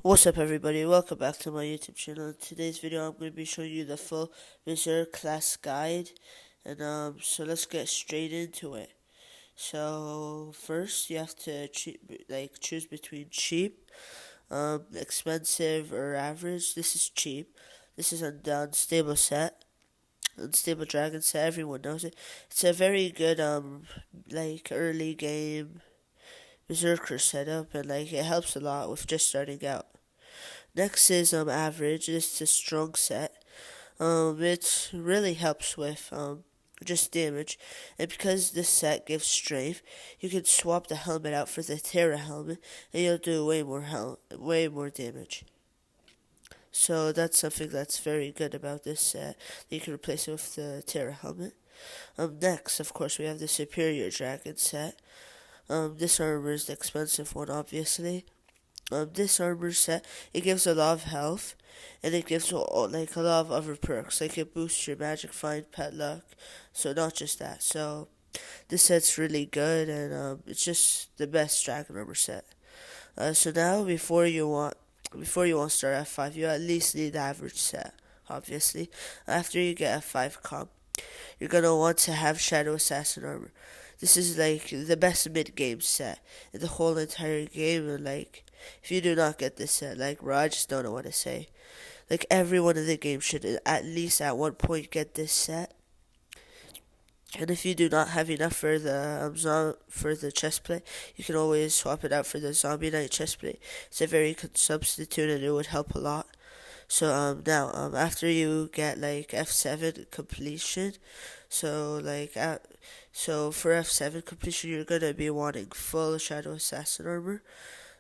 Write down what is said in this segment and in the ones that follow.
What's up everybody, welcome back to my YouTube channel. In today's video I'm going to be showing you the full Berserk class guide. And so let's get straight into it. So first you have to choose between cheap, expensive or average. This is cheap. This is the unstable set. Unstable dragon set, everyone knows it. It's a very good early game berserker setup, and it helps a lot with just starting out. Next is average. This is a strong set. It really helps with just damage, and because this set gives strength, you can swap the helmet out for the Terra helmet, and you'll do way more damage. So that's something that's very good about this set. You can replace it with the Terra helmet. Next, of course, we have the Superior Dragon set. This armor is the expensive one, obviously. This armor set, it gives a lot of health, and it gives a lot of other perks, like it boosts your magic find, pet luck, so not just that. So this set's really good, and it's just the best dragon armor set. So now before you want to start F5, you at least need the average set. Obviously, after you get F5 comp, you're gonna want to have Shadow Assassin armor. This is the best mid game set in the whole entire game, and if you do not get this set, bro, I just don't know what to say. Everyone in the game should at least at one point get this set. And if you do not have enough for the chestplate, you can always swap it out for the Zombie Knight chestplate. It's a very good substitute, and it would help a lot. So now after you get F7 completion, so for F7 completion you're gonna be wanting full Shadow Assassin armor.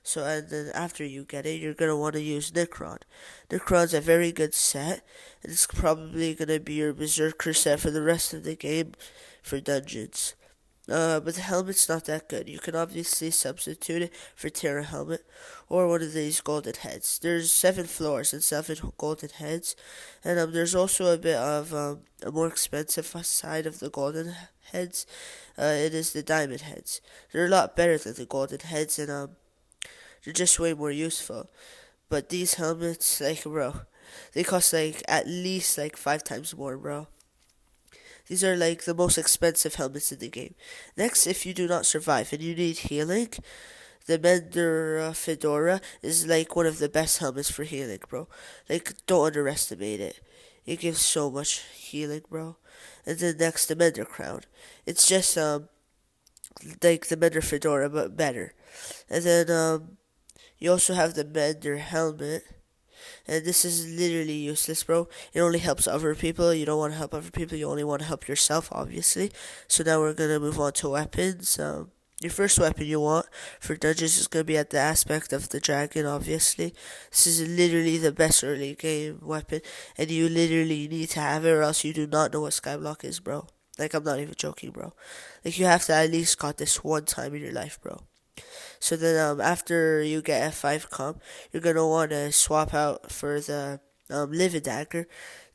So and then after you get it, you're gonna want to use Necron. Necron's a very good set, and it's probably gonna be your Berserker set for the rest of the game for dungeons. But the helmet's not that good. You can obviously substitute it for Terra helmet or one of these golden heads. There's 7 floors and 7 golden heads, and there's also a bit of a more expensive side of the golden heads. It is the diamond heads. They're a lot better than the golden heads, and they're just way more useful. But these helmets, bro, they cost at least 5 times more, bro. These are the most expensive helmets in the game. Next, if you do not survive and you need healing, the Mender Fedora is one of the best helmets for healing, bro. Don't underestimate it. It gives so much healing, bro. And then next, the Mender Crown. It's just the Mender Fedora, but better. And then you also have the Mender helmet. And this is literally useless, bro. It only helps other people. You don't want to help other people. You only want to help yourself, obviously. So now we're going to move on to weapons. Your first weapon you want for dungeons is going to be at the aspect of the dragon, obviously. This is literally the best early game weapon, and you literally need to have it or else you do not know what Skyblock is, bro. I'm not even joking, bro. You have to at least got this one time in your life, bro. So then after you get F5 comp, you're going to want to swap out for the Living Dagger.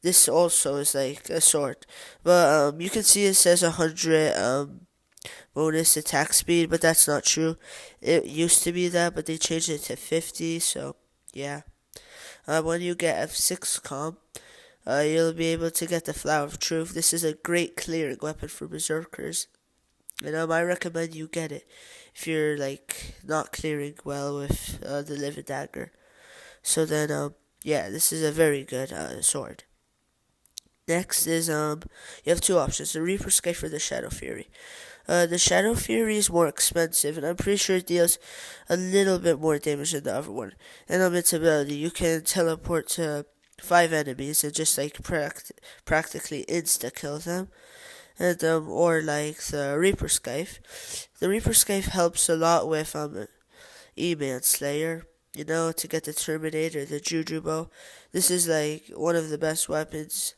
This also is like a sword. But you can see it says 100 bonus attack speed, but that's not true. It used to be that, but they changed it to 50, so yeah. When you get F6 comp, you'll be able to get the Flower of Truth. This is a great clearing weapon for Berserkers. And I recommend you get it if you're not clearing well with the Living Dagger. So then yeah, this is a very good sword. Next is you have 2 options: the Reaper Scythe for the Shadow Fury. The Shadow Fury is more expensive, and I'm pretty sure it deals a little bit more damage than the other one. And on its ability, you can teleport to 5 enemies and just practically insta kill them. And or the Reaper Scythe. The Reaper Scythe helps a lot with E-Man Slayer, to get the Terminator, the Juju Bow. This is one of the best weapons,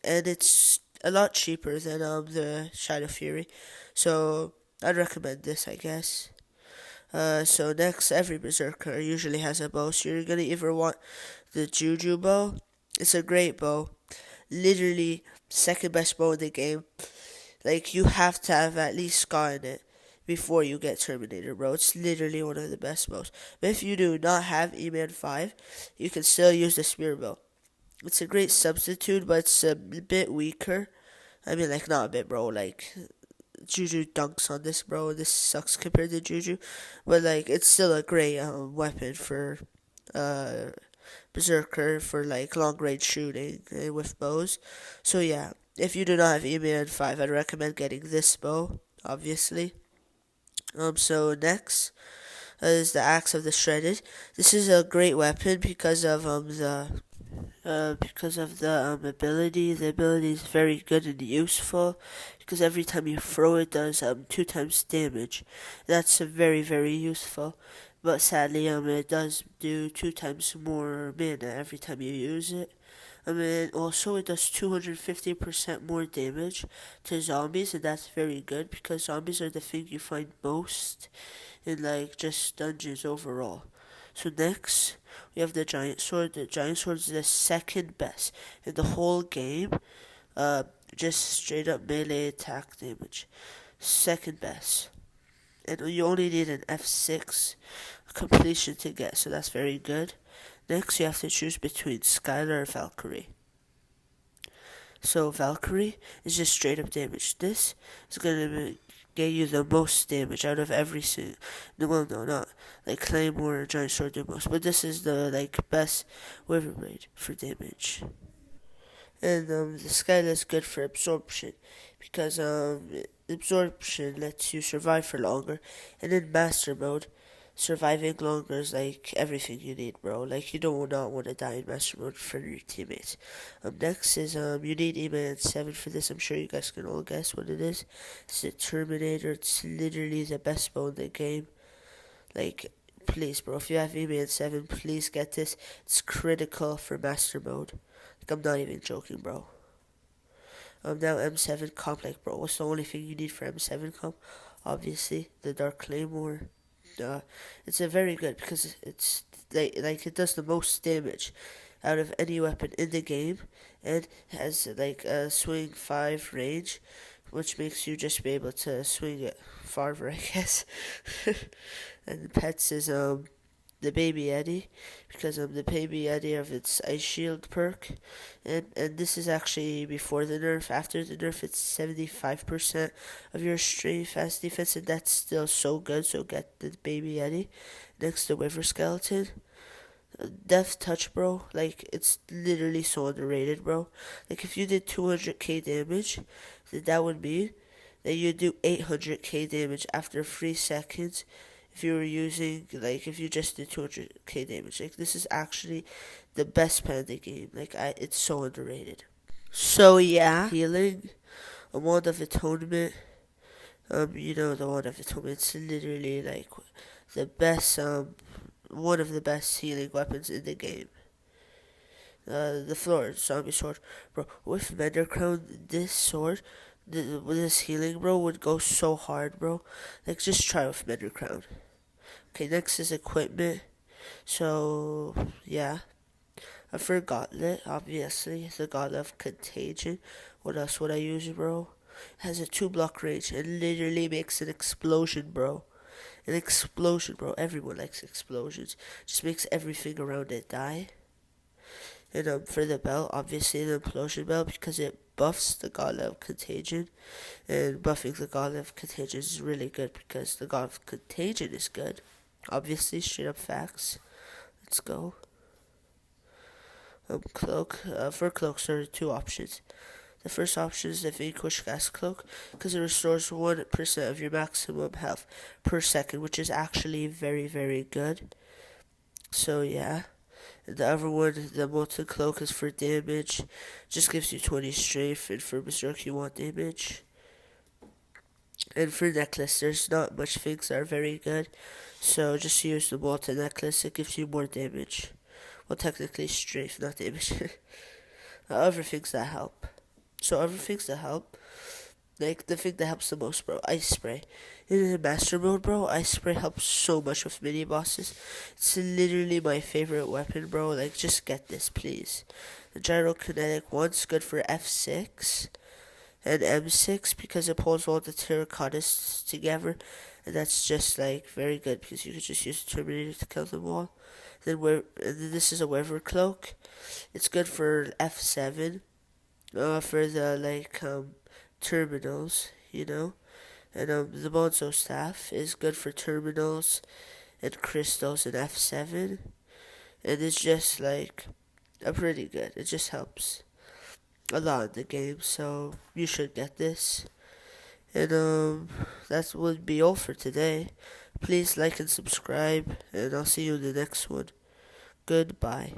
and it's a lot cheaper than the Shadow Fury. So I'd recommend this, I guess. So next, every Berserker usually has a bow, so you're gonna either want the Juju Bow. It's a great bow. Literally second best bow in the game. You have to have at least Scar in it, before you get Terminator, bro. It's literally one of the best bows. But if you do not have E-Man 5, you can still use the Spear Bow. It's a great substitute, but it's a bit weaker. I mean, like, not a bit, bro. Like, Juju dunks on this, bro. This sucks compared to Juju. But, like, it's still a great weapon for Berserker for, like, long-range shooting with bows. So, yeah, if you do not have E-Man 5, I'd recommend getting this bow, obviously. So next is the Axe of the Shredded. This is a great weapon because of the ability. The ability is very good and useful because every time you throw it does 2 times damage. That's very very useful. But sadly, it does do 2 times more mana every time you use it. Also it does 250% more damage to zombies, and that's very good because zombies are the thing you find most in, like, just dungeons overall. So next, we have the Giant Sword. The Giant Sword is the second best in the whole game. Just straight up melee attack damage. Second best. And you only need an F6 completion to get, so that's very good. Next, you have to choose between Skylar or Valkyrie. So Valkyrie is just straight up damage. This is gonna get you the most damage out of every single. Well, no, not like Claymore or Giant Sword do most, but this is the best Wyvern Blade for damage. And the Skylar is good for absorption because absorption lets you survive for longer, and in Master Mode, surviving longer is like everything you need, bro. Like, you do not want to die in Master Mode for your teammates. Next is you need E-Man 7 for this. I'm sure you guys can all guess what it is. It's the Terminator. It's literally the best bow in the game. Like, please, bro, if you have E-Man 7, please get this. It's critical for Master Mode. Like, I'm not even joking, bro. Now M7 comp, like, bro, what's the only thing you need for M7 comp? Obviously, the Dark Claymore. It's a very good because it's like it does the most damage out of any weapon in the game, and has like a swing 5 range, which makes you just be able to swing it farther, I guess. And Pets is the Baby Eddie, because the Baby Eddie of its Ice Shield perk, and this is actually before the nerf. After the nerf, it's 75% of your strength as defense, and that's still so good. So get the Baby Eddie. Next, the Wyvern Skeleton. Death Touch, bro. Like, it's literally so underrated, bro. Like, if you did 200k damage, then that would mean that you do 800k damage after 3 seconds. If you were using, like, if you just did 200k damage. Like, this is actually the best panda game. Like, it's so underrated. So, yeah. Healing. A Wand of Atonement. The Wand of Atonement. It's literally, like, the best, one of the best healing weapons in the game. The Floor Zombie Sword. Bro, with Mender Crown, this sword, with this healing, bro, would go so hard, bro. Like, just try with Mender Crown. Okay, next is equipment. So, yeah. For Gauntlet, obviously, the Gauntlet of Contagion. What else would I use, bro? It has a 2-block range. It literally makes an explosion, bro. An explosion, bro. Everyone likes explosions. Just makes everything around it die. And for the belt, obviously an Implosion belt, because it buffs the Gauntlet of Contagion. And buffing the Gauntlet of Contagion is really good because the Gauntlet of Contagion is good. Obviously, straight up facts. Let's go. Cloak. For cloaks, there are 2 options. The first option is the Vanquish Gas Cloak, because it restores 1% of your maximum health per second, which is actually very, very good. So, yeah. And the other one, the Molten Cloak, is for damage. Just gives you 20 strength, and for Berserk, you want damage. And for Necklace, there's not much things that are very good. So, just use the Molten Necklace, it gives you more damage. Well, technically, strength, not damage. Other things that help. So other things that help, like the thing that helps the most, bro, Ice Spray. In the Master Mode, bro, Ice Spray helps so much with mini bosses. It's literally my favorite weapon, bro. Like, just get this, please. The Gyrokinetic one's good for F6 and M6 because it pulls all the terracottas together, and that's just like very good because you could just use the Terminator to kill them all. Then this is a Weaver Cloak. It's good for F7, for the terminals, And the Bonzo Staff is good for terminals and crystals in F7. And it's just pretty good. It just helps a lot in the game, so you should get this. And that would be all for today. Please like and subscribe, and I'll see you in the next one. Goodbye.